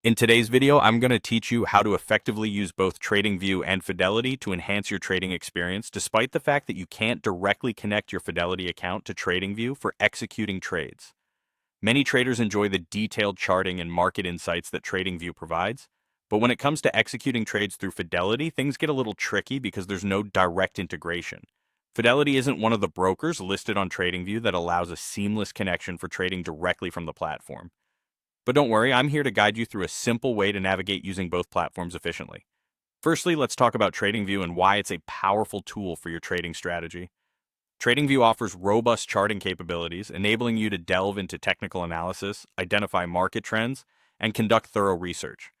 In today's video, I'm going to teach you how to effectively use both TradingView and Fidelity to enhance your trading experience, despite the fact that you can't directly connect your Fidelity account to TradingView for executing trades. Many traders enjoy the detailed charting and market insights that TradingView provides, but when it comes to executing trades through Fidelity, things get a little tricky because there's no direct integration. Fidelity isn't one of the brokers listed on TradingView that allows a seamless connection for trading directly from the platform. But don't worry, I'm here to guide you through a simple way to navigate using both platforms efficiently. Firstly, let's talk about TradingView and why it's a powerful tool for your trading strategy. TradingView offers robust charting capabilities, enabling you to delve into technical analysis, identify market trends, and conduct thorough research.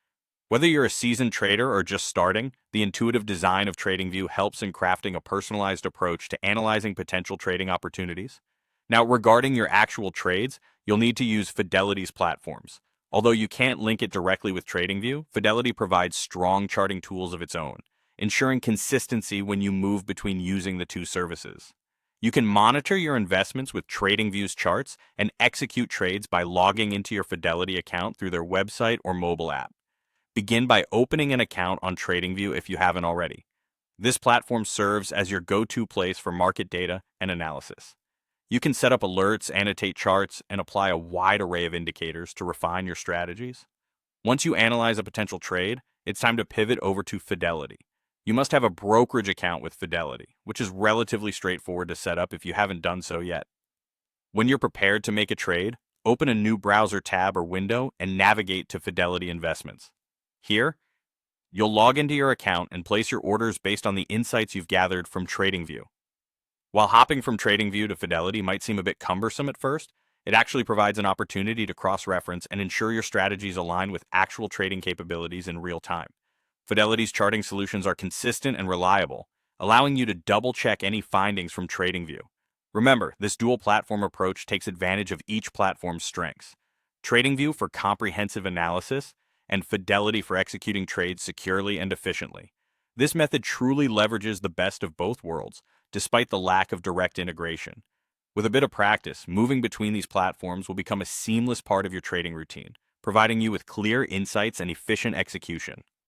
Whether you're a seasoned trader or just starting, the intuitive design of TradingView helps in crafting a personalized approach to analyzing potential trading opportunities. Now, regarding your actual trades, you'll need to use Fidelity's platforms. Although you can't link it directly with TradingView, Fidelity provides strong charting tools of its own, ensuring consistency when you move between using the two services. You can monitor your investments with TradingView's charts and execute trades by logging into your Fidelity account through their website or mobile app. Begin by opening an account on TradingView if you haven't already. This platform serves as your go-to place for market data and analysis. You can set up alerts, annotate charts, and apply a wide array of indicators to refine your strategies. Once you analyze a potential trade, it's time to pivot over to Fidelity. You must have a brokerage account with Fidelity, which is relatively straightforward to set up if you haven't done so yet. When you're prepared to make a trade, open a new browser tab or window and navigate to Fidelity Investments. Here, you'll log into your account and place your orders based on the insights you've gathered from TradingView. While hopping from TradingView to Fidelity might seem a bit cumbersome at first, it actually provides an opportunity to cross-reference and ensure your strategies align with actual trading capabilities in real time. Fidelity's charting solutions are consistent and reliable, allowing you to double-check any findings from TradingView. Remember, this dual-platform approach takes advantage of each platform's strengths. TradingView for comprehensive analysis, and Fidelity for executing trades securely and efficiently. This method truly leverages the best of both worlds, despite the lack of direct integration. With a bit of practice, moving between these platforms will become a seamless part of your trading routine, providing you with clear insights and efficient execution.